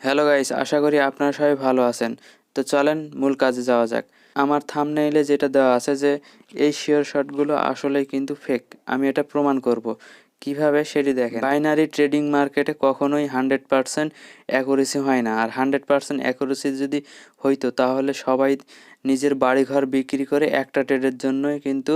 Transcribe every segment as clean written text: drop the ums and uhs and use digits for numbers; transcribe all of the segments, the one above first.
Hello guys, আশা করি আপনারা সবাই ভালো আছেন। তো চলেন মূল কাজে যাওয়া যাক। আমার থাম্বনেইলে যেটা দেওয়া আছে যে এই শেয়ার শটগুলো আসলেই কিন্তু ফেক, আমি এটা প্রমাণ করব। কিভাবে সেটি দেখেন। বাইনারি ট্রেডিং মার্কেটে কখনোই 100% অ্যাকুরেসি হয় না। আর 100% অ্যাকুরেসি যদি হইতো তাহলে সবাই নিজের বাড়িঘর বিক্রি করে একটা ট্রেডের জন্যই কিন্তু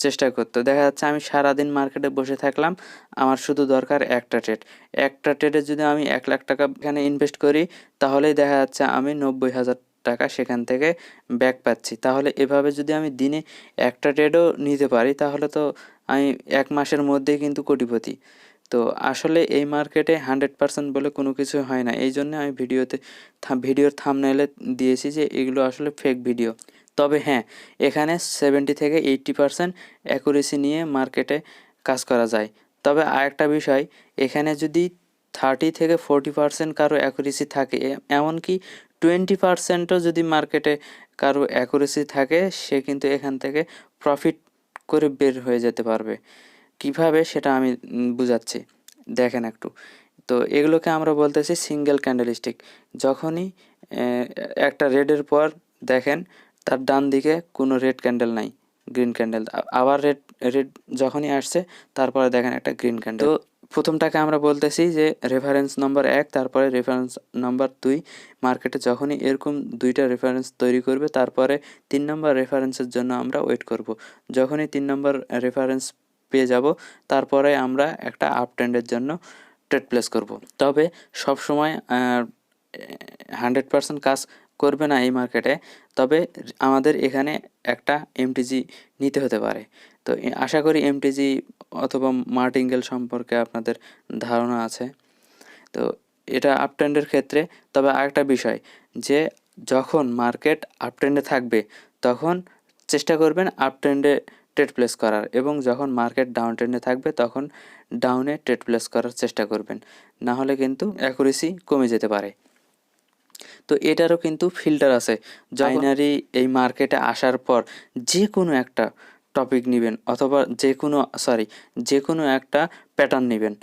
চেষ্টা করতো। দেখা যাচ্ছে আমি সারাদিন মার্কেটে বসে থাকলাম, আমার শুধু দরকার একটা ট্রেড। একটা ট্রেডে যদি আমি 1,00,000 টাকা এখানে ইনভেস্ট করি তাহলেই দেখা যাচ্ছে আমি 90,000 টাকা সেখান থেকে ব্যাক পাচ্ছি। তাহলে এভাবে যদি আমি দিনে একটা ট্রেডও নিতে পারি তাহলে তো আমি 1 মাসের মধ্যেই কিন্তু কোটিপতি। তো আসলে এই মার্কেটে 100% বলে কোনো কিছু হয় না। এই জন্য আমি ভিডিওর থাম্বনেইলে দিয়েছি যে এগুলো আসলে ফেক ভিডিও। তবে হ্যাঁ, এখানে 70 থেকে 80% অ্যাকুরেসি নিয়ে মার্কেটে কাজ করা যায়। তবে আরেকটা বিষয়, এখানে যদি 30 থেকে 40% কারো অ্যাকুরেসি থাকে, এমনকি 20%ও যদি মার্কেটে কারো অ্যাকুরেসি থাকে, সে কিন্তু এখান থেকে প্রফিট করে বের হয়ে যেতে পারবে। কিভাবে সেটা আমি বুঝাচ্ছি, দেখেন একটু। তো এগুলোকে আমরা বলতেছি সিঙ্গেল ক্যান্ডেলস্টিক। যখনই একটা রেডের পর দেখেন তার ডান দিকে কোনো রেড ক্যান্ডেল নাই, গ্রিন ক্যান্ডেল। আবার রেড রেড যখনই আসছে তারপরে দেখেন একটা গ্রিন ক্যান্ডেল। তো প্রথমটাকে আমরা বলতেছি যে রেফারেন্স নম্বর 1, তারপরে রেফারেন্স নম্বর 2। মার্কেটে যখনই এরকম দুইটা রেফারেন্স তৈরি করবে তারপরে 3 নম্বর রেফারেন্সের জন্য আমরা ওয়েট করব। যখনই 3 নম্বর রেফারেন্স পেয়ে যাব তারপরে আমরা একটা আপ ট্রেন্ডের জন্য ট্রেড প্লেস করব। তবে সবসময় 100% কাজ করবে না এই মার্কেটে। তবে আমাদের এখানে একটা এমটিজি নিতে হতে পারে। তো আশা করি এমটিজি অথবা মার্টিঙ্গেল সম্পর্কে আপনাদের ধারণা আছে। তো এটা আপ ট্রেন্ডের ক্ষেত্রে। তবে আরেকটা বিষয়, যে যখন মার্কেট আপ ট্রেন্ডে থাকবে তখন চেষ্টা করবেন আপ ট্রেন্ডে ট্রেড প্লেস করার, এবং যখন মার্কেট ডাউন ট্রেন্ডে থাকবে তখন ডাউনে ট্রেড প্লেস করার চেষ্টা করবেন। না হলে কিন্তু অ্যাকুরেসি কমে যেতে পারে। তো এটারও কিন্তু ফিল্টার আছে। বাইনারি এই মার্কেটে আসার পর যে কোনো একটা টপিক নেবেন, অথবা যে কোনো একটা প্যাটার্ন নেবেন।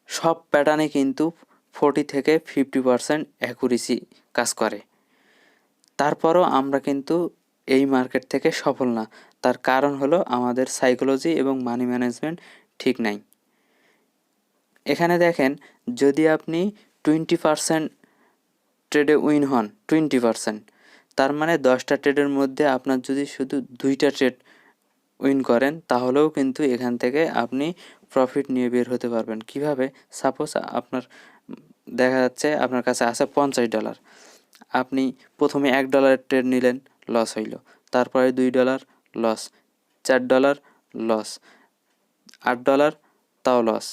সব প্যাটার্নে কিন্তু 40 থেকে 50% অ্যাকুরেসি কাজ করে। তারপরও আমরা কিন্তু এই মার্কেট থেকে সফল না। তার কারণ হলো আমাদের সাইকোলজি এবং মানি ম্যানেজমেন্ট ঠিক নাই। এখানে দেখেন, যদি আপনি 20% ট্রেডে উইন হন, 20%, তার মানে 10টা ট্রেডের মধ্যে আপনার যদি শুধু 2টা ট্রেড উইন করেন তাহলেও কিন্তু এখান থেকে আপনি প্রফিট নিয়ে বের হতে পারবেন। কিভাবে? সাপোজ আপনার দেখা যাচ্ছে আপনার কাছে আছে $50, আপনি প্রথমে $1 ট্রেড নিলেন, লস হইল। তারপরে $2 লস, $4 লস, $8 তাও লস।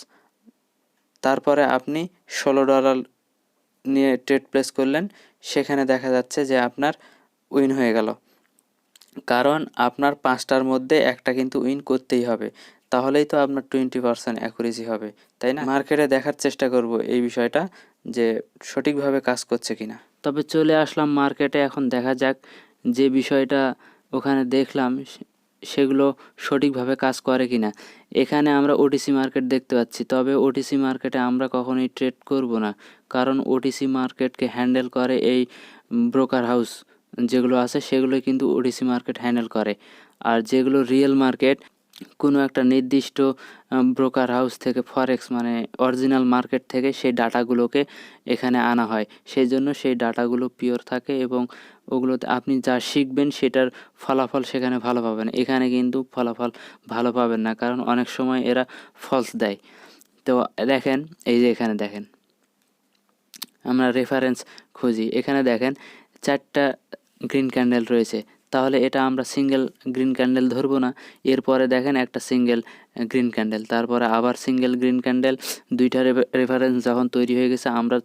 তারপরে আপনি $16 নিয়ে ট্রেড প্লেস করলেন, সেখানে দেখা যাচ্ছে যে আপনার উইন হয়ে গেল। কারণ আপনার 5টার মধ্যে একটা কিন্তু উইন করতেই হবে, তাহলেই তো আপনার 20% অ্যাকুরেসি হবে, তাই না? মার্কেটে দেখার চেষ্টা করব এই বিষয়টা যে সঠিকভাবে কাজ করছে কিনা। তবে চলে আসলাম মার্কেটে, এখন দেখা যাক যে বিষয়টা ওখানে দেখলাম সেগুলো সঠিকভাবে কাজ করে কিনা। এখানে আমরা ওটিসি মার্কেট দেখতে পাচ্ছি, তবে ওটিসি মার্কেটে আমরা কখনোই ট্রেড করব না, কারণ ওটিসি মার্কেটকে হ্যান্ডেল করে এই ব্রোকার হাউস যেগুলো আছে সেগুলোই কিন্তু ওটিসি মার্কেট হ্যান্ডেল করে। আর যেগুলো রিয়েল মার্কেট, কোনো একটা নির্দিষ্ট ব্রোকার হাউস থেকে, ফরেক্স মানে অরিজিনাল মার্কেট থেকে সেই ডাটাগুলোকে এখানে আনা হয়। সেই জন্য সেই ডাটাগুলো পিওর থাকে এবং ওগুলোতে আপনি যা শিখবেন সেটার ফলাফল সেখানে ভালো পাবেন। এখানে কিন্তু ফলাফল ভালো পাবেন না, কারণ অনেক সময় এরা ফলস দেয়। তো দেখেন, এই যে এখানে দেখেন, আমরা রেফারেন্স খুঁজি, এখানে দেখেন 4টা গ্রিন ক্যান্ডেল রয়েছে, তাহলে এটা আমরা সিঙ্গেল গ্রিন ক্যান্ডেল ধরবো না। এরপরে দেখেন একটা সিঙ্গেল গ্রিন ক্যান্ডেল, তারপরে আবার সিঙ্গেল গ্রিন ক্যান্ডেল। 2টা রেফারেন্স যখন তৈরি হয়ে গেছে আমরা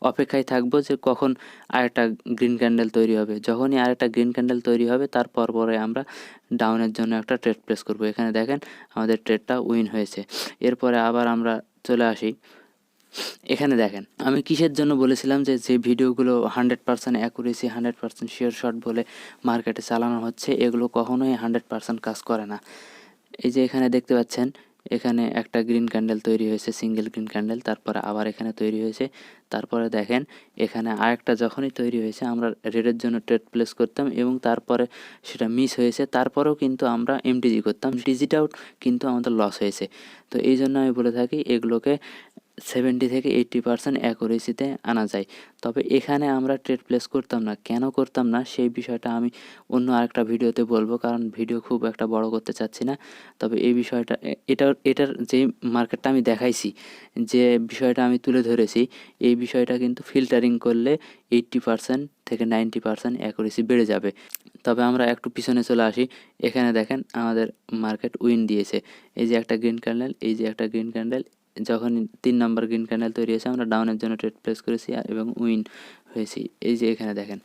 অপেক্ষায় থাকবো যে কখন আরেকটা গ্রিন ক্যান্ডেল তৈরি হবে। যখনই আরেকটা গ্রিন ক্যান্ডেল তৈরি হবে তারপরে আমরা ডাউনের জন্য একটা ট্রেড প্লেস করব। এখানে দেখেন আমাদের ট্রেডটা উইন হয়েছে। এরপরে আবার আমরা চলে আসি, এখানে দেখেন আমি কিসের জন্য বলেছিলাম যে ভিডিওগুলো 100% অ্যাকুরেসি, 100% শিওর শট বলে মার্কেটে চালানো হচ্ছে, এগুলো কখনোই 100% কাজ করে না। এই যে এখানে দেখতে পাচ্ছেন এখানে একটা গ্রিন ক্যান্ডেল তৈরি হয়েছে, সিঙ্গেল গ্রিন ক্যান্ডেল, তারপরে আবার এখানে তৈরি হয়েছে। তারপরে দেখেন এখানে আরেকটা যখনই তৈরি হয়েছে আমরা রেডের জন্য ট্রেড প্লেস করতাম এবং তারপরে সেটা মিস হয়েছে, তারপরেও কিন্তু আমরা এমটিজি করতাম, এমটিজিটাও কিন্তু আমাদের লস হয়েছে। তো এই জন্য আমি বলে থাকি এগুলোকে 70 থেকে 80% অ্যাকুরেসিতে আনা যায়। তবে এখানে আমরা ট্রেড প্লেস করতাম না, কেন করতাম না সেই বিষয়টা আমি অন্য আরেকটা ভিডিওতে বলবো, কারণ ভিডিও খুব একটা বড় করতে চাচ্ছি না। তবে এই বিষয়টা এটার যে মার্কেটটা আমি দেখাইছি, যে বিষয়টা আমি তুলে ধরেছি, এই বিষয়টা কিন্তু ফিল্টারিং করলে 80% থেকে 90% অ্যাকুরেসি বেড়ে যাবে। তবে আমরা একটু পিছনে চলে আসি। এখানে দেখেন আমাদের মার্কেট উইন দিয়েছে, এই যে একটা গ্রিন ক্যান্ডেল, এই যে একটা গ্রিন ক্যান্ডেল। যখন 3 নাম্বার গ্রিন ক্যান্ডেল তৈরি হয়েছে আমরা ডাউনের জন্য ট্রেড প্লেস করেছি এবং উইন হয়েছি। এই যে এখানে দেখেন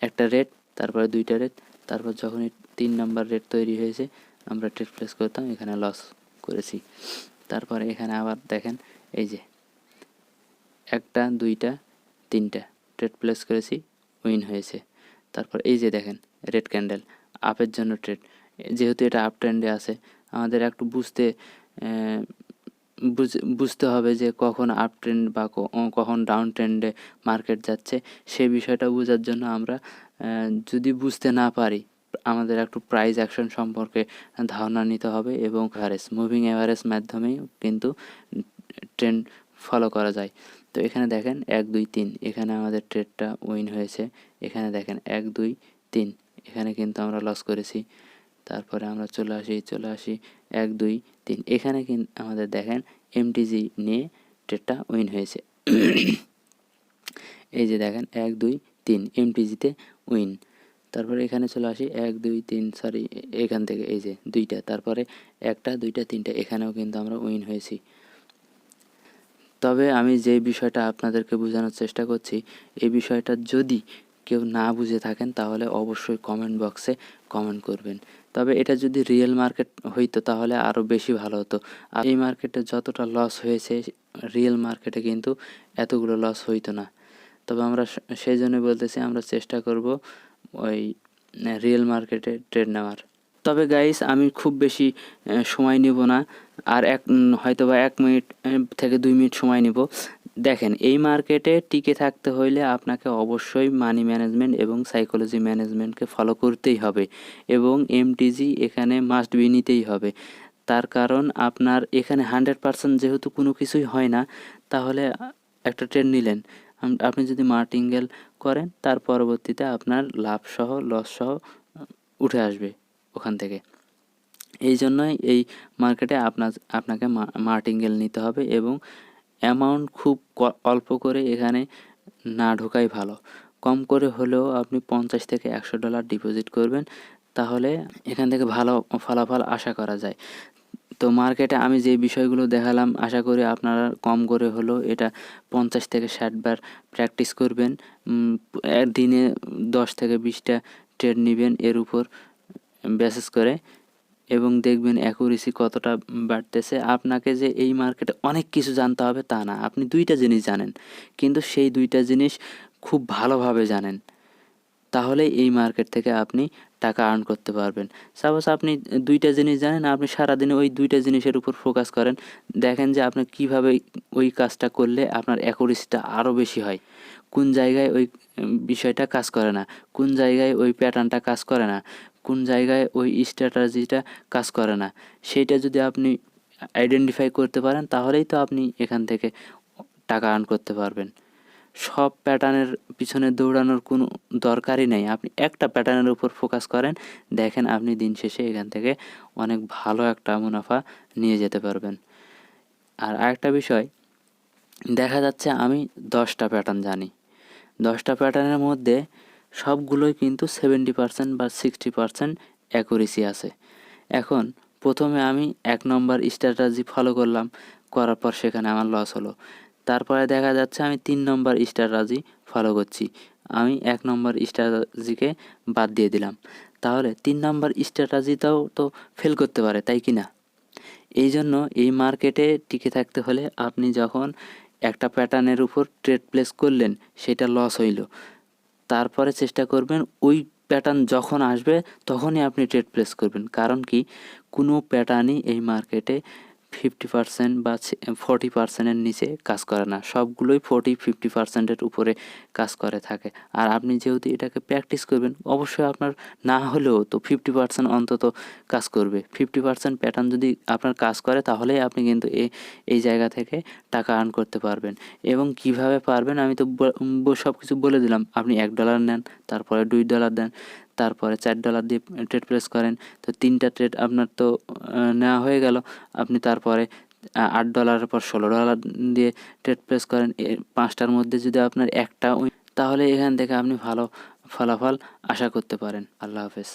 একটা রেড, তারপরে দুইটা রেড, তারপর যখনই 3 নাম্বার রেড তৈরি হয়েছে আমরা ট্রেড প্লেস করতাম, এখানে লস করেছি। তারপরে এখানে আবার দেখেন এই যে একটা, দুইটা, তিনটা ট্রেড প্লেস করেছি, উইন হয়েছে। তারপর এই যে দেখেন রেড ক্যান্ডেল, আপের জন্য ট্রেড। যেহেতু এটা আপ ট্রেন্ডে আছে, আমাদের একটু বুঝতে হবে যে কখন আপ ট্রেন্ড বা কখন ডাউন ট্রেন্ডে মার্কেট যাচ্ছে। সেই বিষয়টা বোঝার জন্য আমরা যদি বুঝতে না পারি, আমাদের একটু প্রাইস অ্যাকশন সম্পর্কে ধারণা নিতে হবে এবং মুভিং অ্যাভারেজ মাধ্যমেই কিন্তু ট্রেন্ড ফলো করা যায়। তো এখানে দেখেন 1 2 3, এখানে আমাদের ট্রেডটা উইন হয়েছে। এখানে দেখেন 1 2 3, এখানে কিন্তু আমরা লস করেছি। তারপরে আমরা চলে আসি 1 2 3, এখানে কিন্তু আমাদের দেখেন এমটিজি নিয়ে ট্রেডটা উইন হয়েছে। এই যে দেখেন 1 2 3 এমটিজিতে উইন। তারপরে এখানে চলে আসি 1 2 3, সরি এখান থেকে এই যে দুইটা, তারপরে একটা, দুইটা, তিনটা, এখানেও কিন্তু আমরা উইন হয়েছি। তবে আমি যে বিষয়টা আপনাদেরকে বোঝানোর চেষ্টা করছি, এই বিষয়টা যদি কেউ না বুঝে থাকেন তাহলে অবশ্যই কমেন্ট বক্সে কমেন্ট করবেন। তবে এটা যদি রিয়েল মার্কেট হইতো তাহলে আরও বেশি ভালো হতো। আর এই মার্কেটে যতটা লস হয়েছে রিয়েল মার্কেটে কিন্তু এতগুলো লস হইতো না। তবে আমরা সেই জন্য বলতেছি আমরা চেষ্টা করব ওই রিয়েল মার্কেটে ট্রেড নেওয়ার। তবে গাইস আমি খুব বেশি সময় নিব না, আর হয়তোবা 1 মিনিট থেকে 2 মিনিট সময় নিব। দেখেন এই মার্কেটে টিকে থাকতে হইলে আপনাকে অবশ্যই মানি ম্যানেজমেন্ট এবং সাইকোলজি ম্যানেজমেন্টকে ফলো করতেই হবে এবং এমটিজি এখানে মাস্ট বি নিতেই হবে। তার কারণ আপনার এখানে 100% যেহেতু কোনো কিছুই হয় না, তাহলে একটা ট্রেড নিলেন, আপনি যদি মার্টিঙ্গেল করেন তার পরবর্তীতে আপনার লাভ সহ লস সহ উঠে আসবে ওখান থেকে। এই জন্যই এই মার্কেটে আপনাকে মার্টিঙ্গেল নিতে হবে এবং অ্যামাউন্ট খুব অল্প করে এখানে না ঢোকাই ভালো। কম করে হলেও আপনি $50 থেকে $100 ডিপোজিট করবেন, তাহলে এখান থেকে ভালো ফলাফল আশা করা যায়। তো মার্কেটে আমি যে বিষয়গুলো দেখালাম আশা করি আপনারা কম করে হলেও এটা 50 থেকে 60 বার প্র্যাকটিস করবেন। দিনে 10 থেকে 20টা ট্রেড নেবেন এর উপর বেসিস করে এবং দেখবেন অ্যাকুরেসি কতটা বাড়তেছে। আপনাকে যে এই মার্কেটে অনেক কিছু জানতে হবে তা না, আপনি 2টা জিনিস জানেন, কিন্তু সেই 2টা জিনিস খুব ভালোভাবে জানেন, তাহলে এই মার্কেট থেকে আপনি টাকা আর্ন করতে পারবেন। সাপোজ আপনি 2টা জিনিস জানেন, আপনি সারাদিনে ওই 2টা জিনিসের উপর ফোকাস করেন, দেখেন যে আপনি কিভাবে ওই কাজটা করলে আপনার অ্যাকুরেসিটা আরও বেশি হয়, কোন জায়গায় ওই বিষয়টা কাজ করে না, কোন জায়গায় ওই প্যাটার্নটা কাজ করে না, কোন জায়গায় ওই স্ট্র্যাটেজিটা কাজ করে না, সেইটা যদি আপনি আইডেন্টিফাই করতে পারেন তাহলেই তো আপনি এখান থেকে টাকা আর্ন করতে পারবেন। সব প্যাটার্নের পিছনে দৌড়ানোর কোনো দরকারই নেই, আপনি একটা প্যাটার্নের উপর ফোকাস করেন, দেখেন আপনি দিন শেষে এখান থেকে অনেক ভালো একটা মুনাফা নিয়ে যেতে পারবেন। আর আরেকটা বিষয়, দেখা যাচ্ছে আমি 10টা প্যাটার্ন জানি, 10টা প্যাটার্নের মধ্যে সবগুলোই কিন্তু 70% বা 60% অ্যাকুরেসি আছে। এখন প্রথমে আমি 1 নম্বর স্ট্র্যাটেজি ফলো করলাম, করার পর সেখানে আমার লস হলো। তারপরে দেখা যাচ্ছে আমি 3 নম্বর স্ট্র্যাটেজি ফলো করছি, আমি 1 নম্বর স্ট্র্যাটেজিকে বাদ দিয়ে দিলাম, তাহলে 3 নম্বর স্ট্র্যাটেজিটাও তো ফেল করতে পারে, তাই কি না? এই জন্য এই মার্কেটে টিকে থাকতে হলে আপনি যখন একটা প্যাটার্নের উপর ট্রেড প্লেস করলেন সেটা লস হইল, তারপরে চেষ্টা করবেন ওই প্যাটার্ন যখন আসবে তখনই আপনি ট্রেড প্লেস করবেন। কারণ কি, কোনো প্যাটার্নই এই মার্কেটে 50% বা 40%-এর নিচে কাজ করে না, সবগুলোই 40-50%-এর উপরে কাজ করে থাকে। আর আপনি যেহেতু এটাকে প্র্যাকটিস করবেন, অবশ্যই আপনার না হলেও তো 50% অন্তত কাজ করবে। 50% প্যাটার্ন যদি আপনার কাজ করে, তাহলেই আপনি কিন্তু এই জায়গা থেকে টাকা আর্ন করতে পারবেন। এবং কিভাবে পারবেন আমি তো সব কিছু বলে দিলাম। আপনি $1 নেন, তারপরে $2 দেন, তারপরে $4 দিয়ে ট্রেড প্লেস করেন। তো 3টা ট্রেড আপনার তো নেওয়া হয়ে গেল। আপনি তারপরে $8-এর পর $16 দিয়ে ট্রেড প্লেস করেন। 5টার মধ্যে যদি আপনার একটা তাহলে এখান থেকে আপনি ভালো ফলাফল আশা করতে পারেন। আল্লাহ হাফেজ।